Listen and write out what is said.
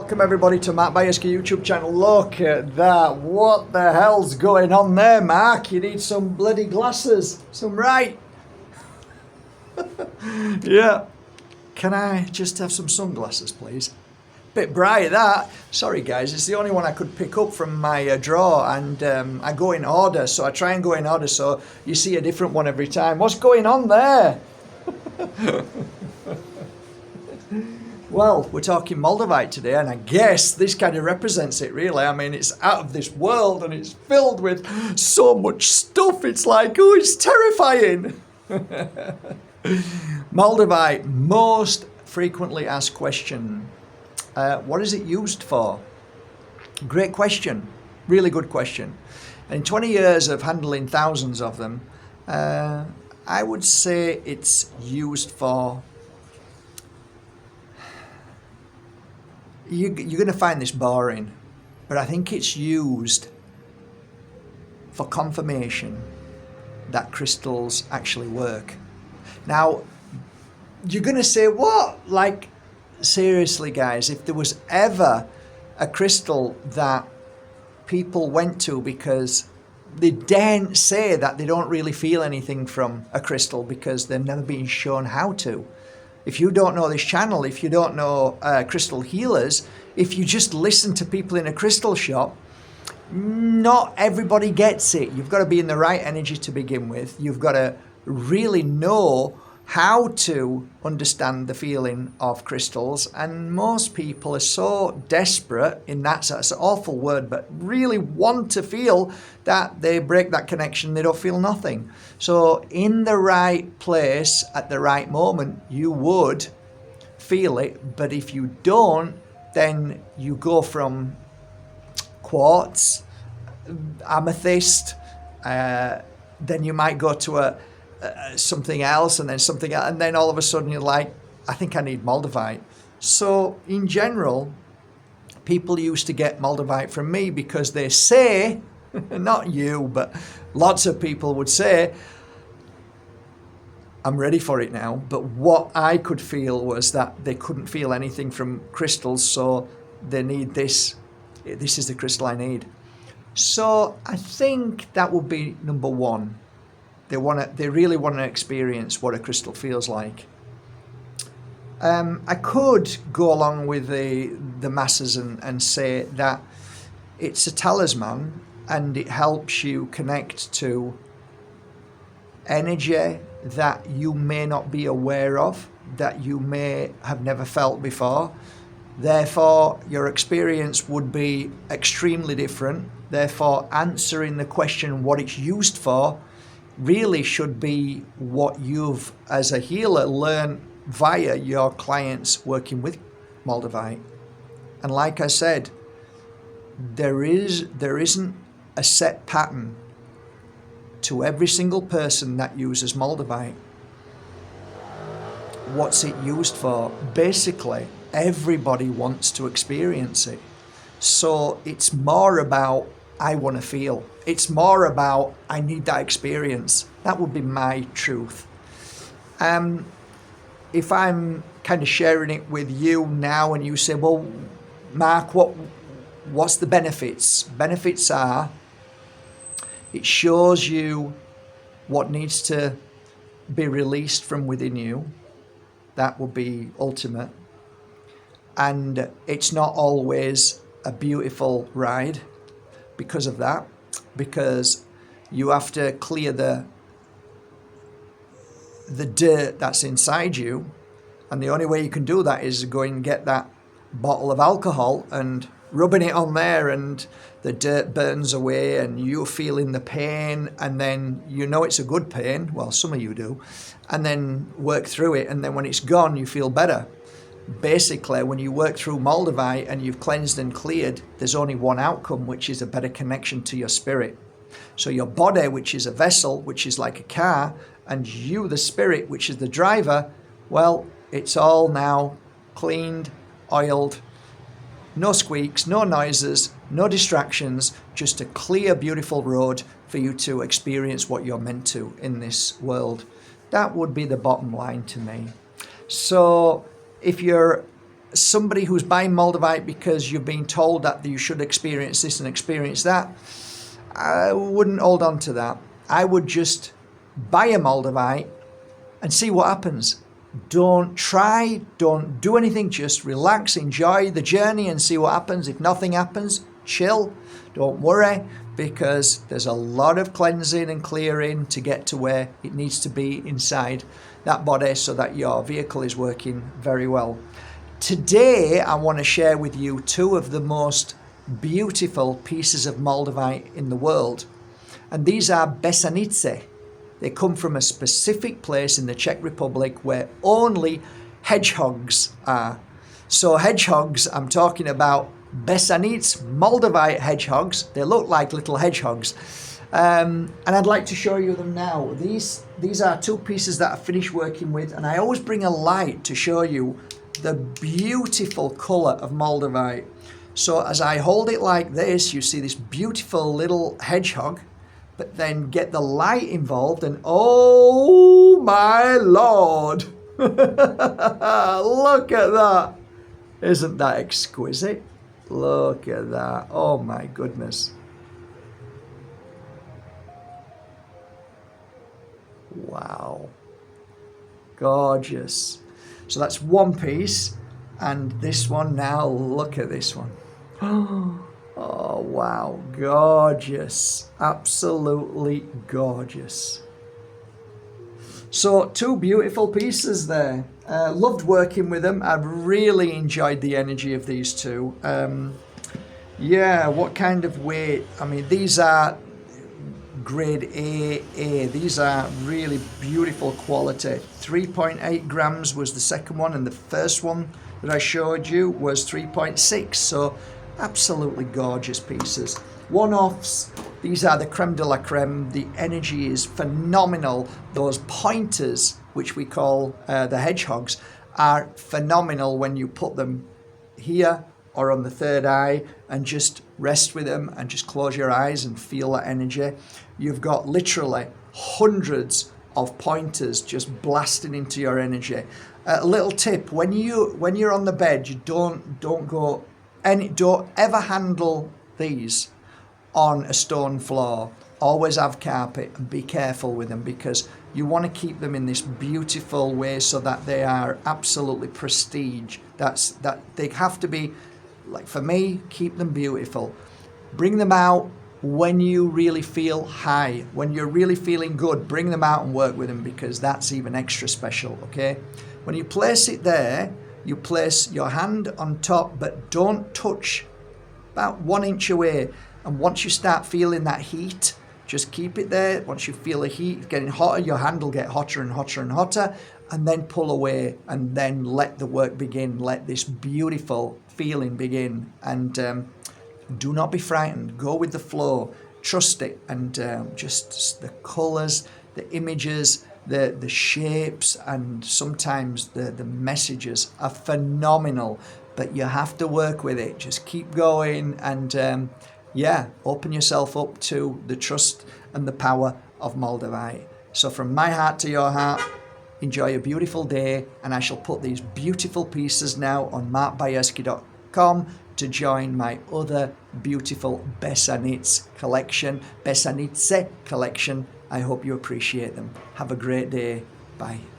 Welcome everybody to Mark Bajerski YouTube channel. Look at that. What the hell's going on there, Mark? You need some bloody glasses. Some right. Yeah. Can I just have some sunglasses, please? Bit bright that. Sorry guys, it's the only one I could pick up from my drawer, and I go in order, so I try and go in order so you see a different one every time. What's going on there? Well, we're talking Moldavite today, and I guess this kind of represents it, really. I mean, it's out of this world, and it's filled with so much stuff. It's like, oh, it's terrifying. Moldavite, most frequently asked question. What is it used for? Great question. Really good question. And in 20 years of handling thousands of them, I would say it's used for... You're going to find this boring, but I think it's used for confirmation that crystals actually work. Now, you're going to say, what? Like, seriously, guys, if there was ever a crystal that people went to because they daren't say that they don't really feel anything from a crystal because they've never been shown how to. If you don't know this channel, if you don't know crystal healers, if you just listen to people in a crystal shop, not everybody gets it. You've got to be in the right energy to begin with. You've got to really know how to understand the feeling of crystals, and most people are so desperate in that's an awful word, but really want to feel that they break that connection, they don't feel nothing. So in the right place at the right moment, you would feel it, but if you don't, then you go from quartz, amethyst, then you might go to something else, and then something else, and then all of a sudden you're like, I think I need Moldavite. So in general, people used to get Moldavite from me because they say, not you, but lots of people would say, I'm ready for it now. But what I could feel was that they couldn't feel anything from crystals, so they need this. This is the crystal I need. So I think that would be number one. They really want to experience what a crystal feels like. I could go along with the masses and say that it's a talisman, and it helps you connect to energy that you may not be aware of, that you may have never felt before. Therefore, your experience would be extremely different. Therefore, answering the question what it's used for really should be what you've, as a healer, learned via your clients working with Moldavite. And like I said, there isn't a set pattern to every single person that uses Moldavite. What's it used for? Basically, everybody wants to experience it. So it's more about, I want to feel. It's more about, I need that experience. That would be my truth. If I'm kind of sharing it with you now and you say, well, Mark, what's the benefits? Benefits are, it shows you what needs to be released from within you. That would be ultimate. And it's not always a beautiful ride because of that, because you have to clear the dirt that's inside you, and the only way you can do that is go and get that bottle of alcohol and rubbing it on there, and the dirt burns away and you're feeling the pain, and then you know it's a good pain, well, some of you do, and then work through it, and then when it's gone you feel better. Basically, when you work through Moldavite and you've cleansed and cleared, there's only one outcome, which is a better connection to your spirit. So your body, which is a vessel, which is like a car, and you, the spirit, which is the driver, well, it's all now cleaned, oiled, no squeaks, no noises, no distractions, just a clear, beautiful road for you to experience what you're meant to in this world. That would be the bottom line to me. So if you're somebody who's buying Moldavite because you've been told that you should experience this and experience that, I wouldn't hold on to that. I would just buy a Moldavite and see what happens. Don't try, don't do anything, just relax, enjoy the journey and see what happens. If nothing happens, chill, don't worry, because there's a lot of cleansing and clearing to get to where it needs to be inside that body so that your vehicle is working very well. Today, I want to share with you two of the most beautiful pieces of Moldavite in the world. And these are Bajerski. They come from a specific place in the Czech Republic where only hedgehogs are. So hedgehogs, I'm talking about Bajerski Moldavite hedgehogs. They look like little hedgehogs. And I'd like to show you them now. These are two pieces that I finished working with, and I always bring a light to show you the beautiful colour of Moldavite. So as I hold it like this, you see this beautiful little hedgehog, but then get the light involved and oh my Lord, look at that. Isn't that exquisite? Look at that. Oh my goodness. Wow. Gorgeous. So that's one piece, and this one now, look at this one. Oh wow, gorgeous, absolutely gorgeous. So two beautiful pieces there. Loved working with them. I've really enjoyed the energy of these two. Yeah, what kind of weight? I mean, these are grade A. These are really beautiful quality. 3.8 grams was the second one, and the first one that I showed you was 3.6. So absolutely gorgeous pieces. One-offs, these are the creme de la creme. The energy is phenomenal. Those pointers, which we call the hedgehogs, are phenomenal when you put them here or on the third eye and just rest with them and just close your eyes and feel that energy. You've got literally hundreds of pointers just blasting into your energy. A little tip: when you're on the bed, you don't ever handle these on a stone floor. Always have carpet and be careful with them, because you want to keep them in this beautiful way so that they are absolutely prestige. That they have to be, like for me, keep them beautiful. Bring them out when you really feel high, when you're really feeling good. Bring them out and work with them, because that's even extra special, okay? When you place it there, you place your hand on top, but don't touch, about 1 inch away. And once you start feeling that heat, just keep it there. Once you feel the heat getting hotter, your hand will get hotter and hotter and hotter, and then pull away, and then let the work begin. Let this beautiful feeling begin. And do not be frightened. Go with the flow. Trust it. And just the colors, the images, the shapes, and sometimes the messages are phenomenal. But you have to work with it. Just keep going, and yeah, open yourself up to the trust and the power of Moldavite. So from my heart to your heart, enjoy a beautiful day, and I shall put these beautiful pieces now on markbajerski.com to join my other beautiful Bajerski collection. I hope you appreciate them. Have a great day. Bye.